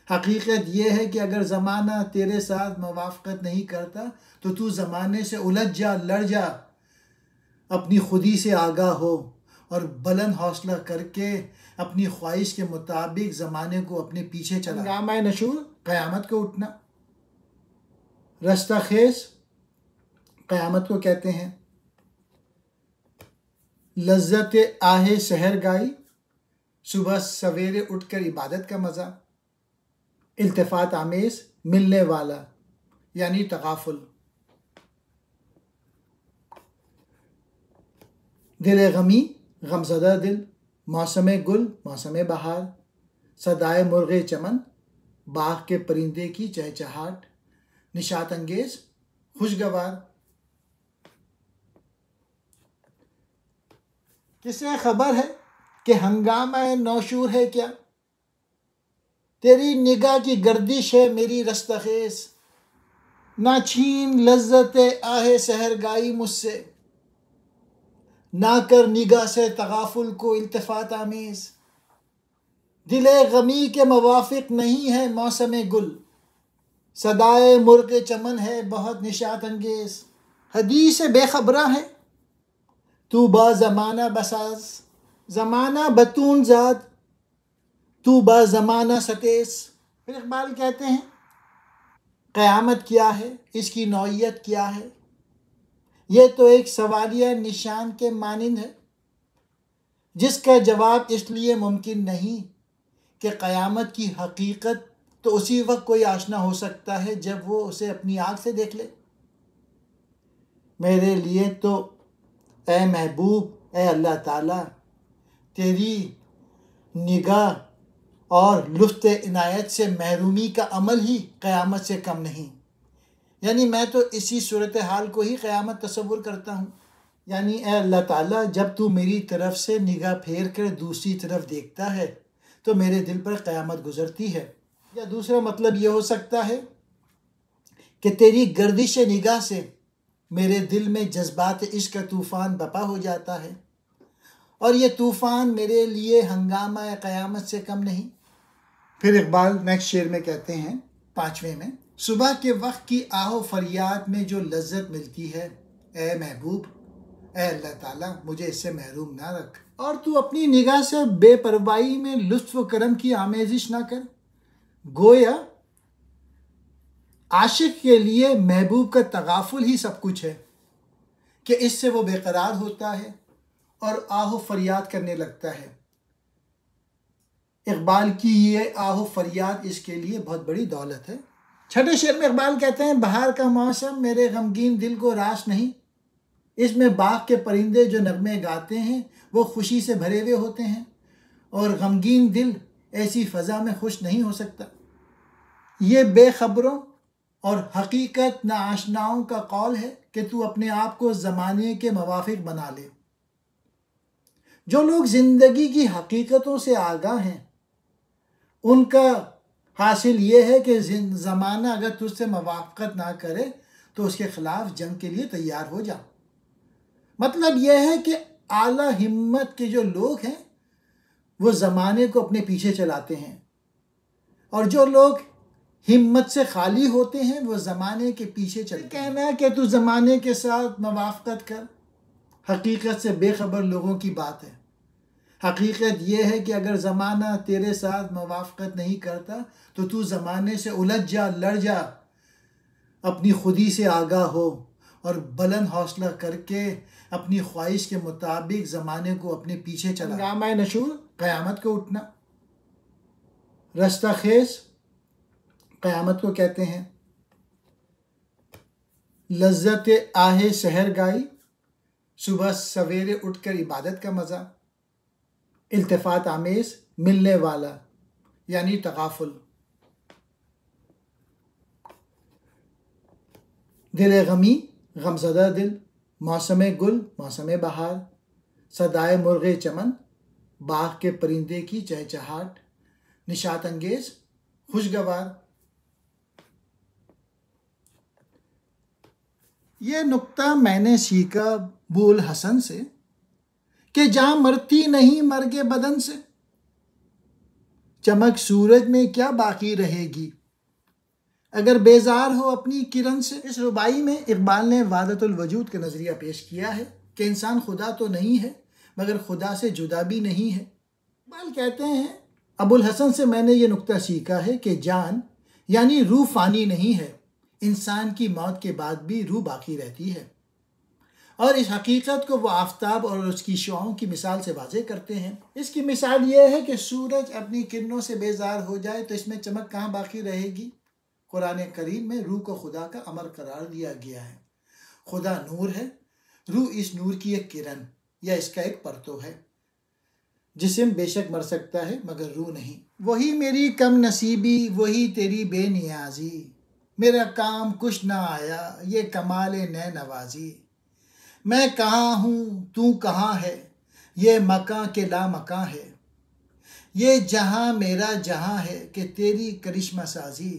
حقیقت یہ ہے کہ اگر زمانہ تیرے ساتھ موافقت نہیں کرتا تو زمانے سے الجھ جا، لڑ جا، اپنی خودی سے آگاہ ہو اور بلند حوصلہ کر کے اپنی خواہش کے مطابق زمانے کو اپنے پیچھے چلا۔ ہنگامہ نشور قیامت کو اٹھنا، رستہ خیز قیامت کو کہتے ہیں، لذت آہ سحر گائی صبح سویرے اٹھ کر عبادت کا مزہ، التفات آمیز ملنے والا یعنی تغافل، دل غمی غمزدہ دل، موسم گل موسم بہار، صدائے مرغ چمن باغ کے پرندے کی چہچہاٹ، نشاط انگیز خوشگوار۔ کسے خبر ہے کہ ہنگامہ نوشور ہے کیا، تیری نگاہ کی گردش ہے میری رستہ خیز، نہ چھین لذت آہ سحر گائی مجھ سے، نہ کر نگاہ سے تغافل کو التفات آمیز، دل غمی کے موافق نہیں ہے موسم گل، صدائے مرغ چمن ہے بہت نشاط انگیز، حدیث بے خبراں ہے تو با زمانہ بساز، زمانہ بتون زاد تو با زمانہ ستیز۔ پھر اقبال کہتے ہیں، قیامت کیا ہے، اس کی نوعیت کیا ہے، یہ تو ایک سوالیہ نشان کے مانند ہے جس کا جواب اس لیے ممکن نہیں کہ قیامت کی حقیقت تو اسی وقت کوئی آشنا ہو سکتا ہے جب وہ اسے اپنی آنکھ سے دیکھ لے۔ میرے لیے تو اے محبوب اے اللہ تعالیٰ تیری نگاہ اور لطف عنایت سے محرومی کا عمل ہی قیامت سے کم نہیں، یعنی میں تو اسی صورتحال کو ہی قیامت تصور کرتا ہوں۔ یعنی اے اللہ تعالیٰ جب تو میری طرف سے نگاہ پھیر کر دوسری طرف دیکھتا ہے تو میرے دل پر قیامت گزرتی ہے۔ یا دوسرا مطلب یہ ہو سکتا ہے کہ تیری گردش نگاہ سے میرے دل میں جذبات عشق کا طوفان بپا ہو جاتا ہے، اور یہ طوفان میرے لیے ہنگامہ قیامت سے کم نہیں۔ پھر اقبال نیکسٹ شعر میں کہتے ہیں 5ویں میں، صبح کے وقت کی آہ و فریاد میں جو لذت ملتی ہے، اے محبوب اے اللہ تعالیٰ مجھے اس سے محروم نہ رکھ، اور تو اپنی نگاہ سے بے پرواہی میں لطف و کرم کی آمیزش نہ کر۔ گویا عاشق کے لیے محبوب کا تغافل ہی سب کچھ ہے کہ اس سے وہ بے قرار ہوتا ہے اور آہ و فریاد کرنے لگتا ہے۔ اقبال کی یہ آہ و فریاد اس کے لیے بہت بڑی دولت ہے۔ 6 شعر میں اقبال کہتے ہیں، بہار کا موسم میرے غمگین دل کو راس نہیں، اس میں باغ کے پرندے جو نغمے گاتے ہیں وہ خوشی سے بھرے ہوئے ہوتے ہیں، اور غمگین دل ایسی فضا میں خوش نہیں ہو سکتا۔ یہ بے خبروں اور حقیقت ناآشناؤں کا قول ہے کہ تو اپنے آپ کو زمانے کے موافق بنا لے۔ جو لوگ زندگی کی حقیقتوں سے آگاہ ہیں ان کا حاصل یہ ہے کہ زمانہ اگر تجھ سے موافقت نہ کرے تو اس کے خلاف جنگ کے لیے تیار ہو جا۔ مطلب یہ ہے کہ اعلیٰ ہمت کے جو لوگ ہیں وہ زمانے کو اپنے پیچھے چلاتے ہیں، اور جو لوگ ہمت سے خالی ہوتے ہیں وہ زمانے کے پیچھے چلتے ہیں۔ کہنا ہے کہ تو زمانے کے ساتھ موافقت کر حقیقت سے بے خبر لوگوں کی بات ہے۔ حقیقت یہ ہے کہ اگر زمانہ تیرے ساتھ موافقت نہیں کرتا تو زمانے سے الجھ جا، لڑ جا، اپنی خودی سے آگاہ ہو اور بلند حوصلہ کر کے اپنی خواہش کے مطابق زمانے کو اپنے پیچھے چلا۔ ہنگامہ نشور، قیامت کو اٹھنا۔ رستہ خیز قیامت کو کہتے ہیں۔ لذت آہ سحر گائی، صبح سویرے اٹھ کر عبادت کا مزہ۔ التفات آمیز، ملنے والا یعنی تغافل۔ دل غمی، غمزدہ دل۔ موسم گل، موسم بہار۔ صدائے مرغ چمن، باغ کے پرندے کی چہچہاٹ۔ نشاط انگیز، خوشگوار۔ یہ نکتہ میں نے سیکھا بوالحسن سے کہ جہاں مرتی نہیں مرگ بدن سے، چمک سورج میں کیا باقی رہے گی اگر بیزار ہو اپنی کرن سے۔ اس ربائی میں اقبال نے وحدت الوجود کا نظریہ پیش کیا ہے کہ انسان خدا تو نہیں ہے مگر خدا سے جدا بھی نہیں ہے۔ اقبال کہتے ہیں ابوالحسن سے میں نے یہ نکتہ سیکھا ہے کہ جان یعنی روح فانی نہیں ہے، انسان کی موت کے بعد بھی روح باقی رہتی ہے، اور اس حقیقت کو وہ آفتاب اور اس کی شعاؤں کی مثال سے واضح کرتے ہیں۔ اس کی مثال یہ ہے کہ سورج اپنی کرنوں سے بیزار ہو جائے تو اس میں چمک کہاں باقی رہے گی۔ قرآن کریم میں روح کو خدا کا امر قرار دیا گیا ہے۔ خدا نور ہے، روح اس نور کی ایک کرن یا اس کا ایک پرتو ہے۔ جسم بے شک مر سکتا ہے مگر روح نہیں۔ وہی میری کم نصیبی، وہی تیری بے نیازی، میرا کام کچھ نہ آیا یہ کمال نئے نوازی۔ میں کہاں ہوں تو کہاں ہے، یہ مکاں کے لا مکاں ہے، یہ جہاں میرا جہاں ہے کہ تیری کرشمہ سازی۔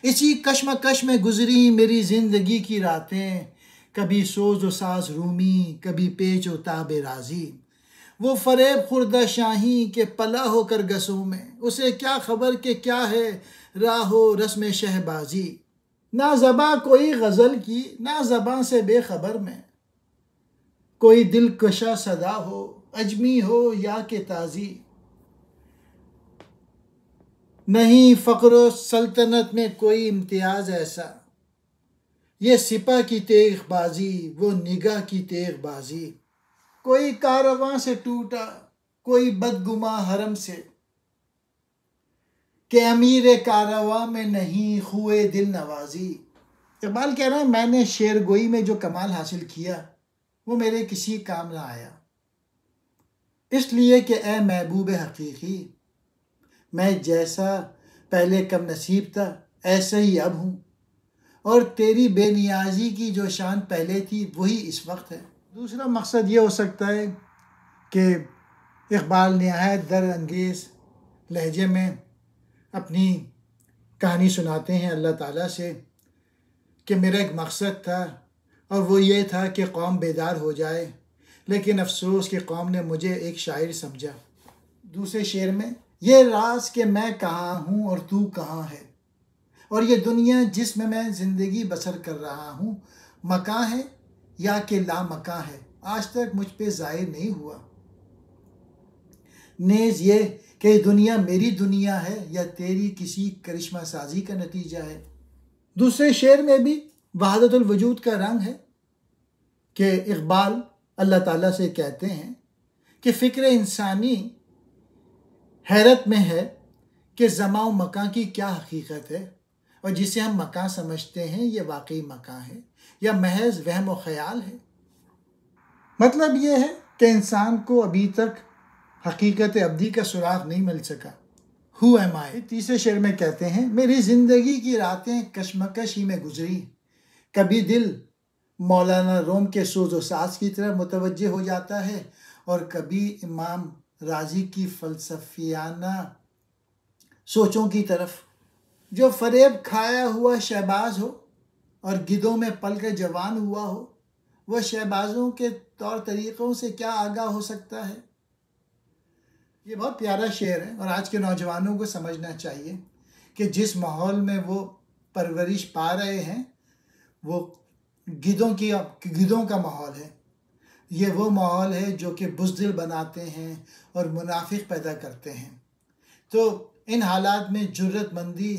اسی کشمکش میں گزری میری زندگی کی راتیں، کبھی سوز و ساز رومی، کبھی پیچ و تاب رازی۔ وہ فریب خوردہ شاہی کہ پلا ہو کر گسوں میں، اسے کیا خبر کہ کیا ہے راہ و رسم شہبازی۔ نہ زباں کوئی غزل کی، نہ زباں سے بے خبر میں، کوئی دلکشا صدا ہو، اجمی ہو یا کہ تازی۔ نہیں فقر و سلطنت میں کوئی امتیاز ایسا، یہ سپاہ کی تیغ بازی، وہ نگاہ کی تیغ بازی۔ کوئی کارواں سے ٹوٹا، کوئی بدگماں حرم سے، کہ امیر کارواں میں نہیں خوئے دل نوازی۔ اقبال کہہ رہا ہے میں نے شعر گوئی میں جو کمال حاصل کیا وہ میرے کسی کام نہ آیا، اس لیے کہ اے محبوب حقیقی، میں جیسا پہلے کم نصیب تھا ایسا ہی اب ہوں، اور تیری بے نیازی کی جو شان پہلے تھی وہی اس وقت ہے۔ دوسرا مقصد یہ ہو سکتا ہے کہ اقبال نہایت درد انگیز لہجے میں اپنی کہانی سناتے ہیں اللہ تعالیٰ سے کہ میرا ایک مقصد تھا اور وہ یہ تھا کہ قوم بیدار ہو جائے، لیکن افسوس کہ قوم نے مجھے ایک شاعر سمجھا۔ دوسرے شعر میں یہ راز کہ میں کہاں ہوں اور تو کہاں ہے، اور یہ دنیا جس میں میں زندگی بسر کر رہا ہوں مکاں ہے یا کہ لا مکاں ہے، آج تک مجھ پہ ظاہر نہیں ہوا۔ نیز یہ کہ دنیا میری دنیا ہے یا تیری کسی کرشمہ سازی کا نتیجہ ہے۔ دوسرے شعر میں بھی وحدت الوجود کا رنگ ہے کہ اقبال اللہ تعالیٰ سے کہتے ہیں کہ فکر انسانی حیرت میں ہے کہ زمان و مکان کی کیا حقیقت ہے، اور جسے ہم مکان سمجھتے ہیں یہ واقعی مکان ہے یا محض وہم و خیال ہے۔ مطلب یہ ہے کہ انسان کو ابھی تک حقیقت ابدی کا سراغ نہیں مل سکا. Who am I؟ تیسرے شعر میں کہتے ہیں میری زندگی کی راتیں کشمکش ہی میں گزری. کبھی دل مولانا روم کے سوز و ساز کی طرف متوجہ ہو جاتا ہے اور کبھی امام رازی کی فلسفیانہ سوچوں کی طرف. جو فریب کھایا ہوا شہباز ہو اور گدوں میں پل کر جوان ہوا ہو، وہ شہبازوں کے طور طریقوں سے کیا آگاہ ہو سکتا ہے. یہ بہت پیارا شعر ہے اور آج کے نوجوانوں کو سمجھنا چاہیے کہ جس ماحول میں وہ پرورش پا رہے ہیں وہ گدوں کا ماحول ہے. یہ وہ ماحول ہے جو کہ بزدل بناتے ہیں اور منافق پیدا کرتے ہیں. تو ان حالات میں جرت مندی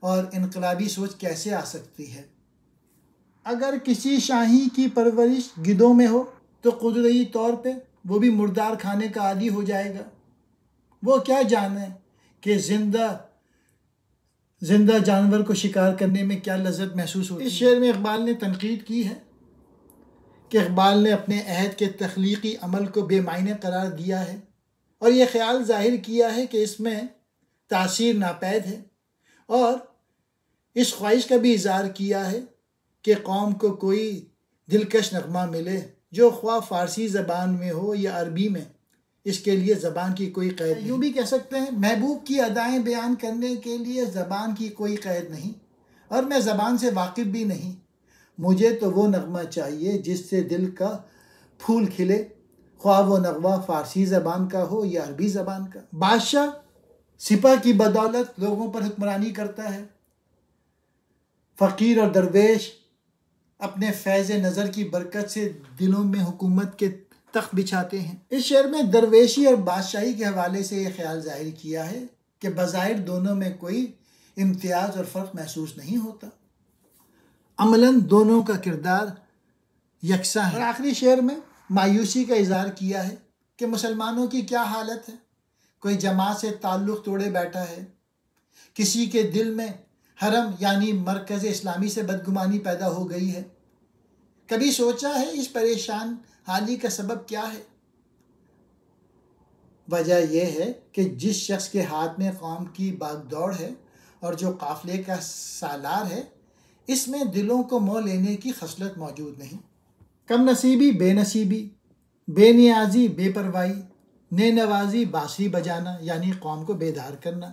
اور انقلابی سوچ کیسے آ سکتی ہے؟ اگر کسی شاہی کی پرورش گدوں میں ہو تو قدرتی طور پہ وہ بھی مردار کھانے کا عادی ہو جائے گا. وہ کیا جانے کہ زندہ جانور کو شکار کرنے میں کیا لذت محسوس ہوتی ہے. اس شعر میں اقبال نے تنقید کی ہے کہ اقبال نے اپنے عہد کے تخلیقی عمل کو بے معنی قرار دیا ہے اور یہ خیال ظاہر کیا ہے کہ اس میں تاثیر ناپید ہے، اور اس خواہش کا بھی اظہار کیا ہے کہ قوم کو کوئی دلکش نغمہ ملے جو خواہ فارسی زبان میں ہو یا عربی میں. اس کے لیے زبان کی کوئی قید نہیں. یوں بھی کہہ سکتے ہیں محبوب کی ادائیں بیان کرنے کے لیے زبان کی کوئی قید نہیں، اور میں زبان سے واقف بھی نہیں. مجھے تو وہ نغمہ چاہیے جس سے دل کا پھول کھلے، خواہ وہ نغمہ فارسی زبان کا ہو یا عربی زبان کا. بادشاہ سپہ کی بدولت لوگوں پر حکمرانی کرتا ہے، فقیر اور درویش اپنے فیض نظر کی برکت سے دلوں میں حکومت کے تخت بچھاتے ہیں. اس شعر میں درویشی اور بادشاہی کے حوالے سے یہ خیال ظاہر کیا ہے کہ بظاہر دونوں میں کوئی امتیاز اور فرق محسوس نہیں ہوتا، عملاً دونوں کا کردار یکساں ہے. اور آخری شعر میں مایوسی کا اظہار کیا ہے کہ مسلمانوں کی کیا حالت ہے. کوئی جماعت سے تعلق توڑے بیٹھا ہے، کسی کے دل میں حرم یعنی مرکز اسلامی سے بدگمانی پیدا ہو گئی ہے. کبھی سوچا ہے اس پریشان حالی کا سبب کیا ہے؟ وجہ یہ ہے کہ جس شخص کے ہاتھ میں قوم کی باغ دوڑ ہے اور جو قافلے کا سالار ہے، اس میں دلوں کو موہ لینے کی خصلت موجود نہیں. کم نصیبی بے نصیبی، بے نیازی بے پرواہی، نے نوازی بانسری بجانا یعنی قوم کو بیدار کرنا.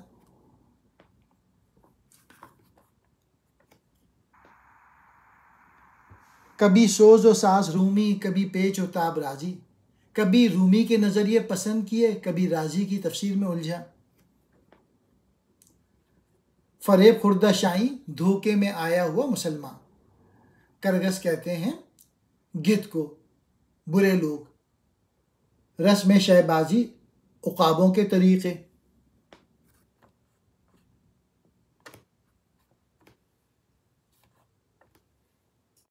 کبھی سوز و ساز رومی، کبھی پیچ و تاب رازی، کبھی رومی کے نظریے پسند کیے، کبھی رازی کی تفسیر میں الجھا. فریب خوردہ شاہی، دھوکے میں آیا ہوا مسلمان. کرگس کہتے ہیں گدھ کو برے لوگ، رسم شہبازی، عقابوں کے طریقے.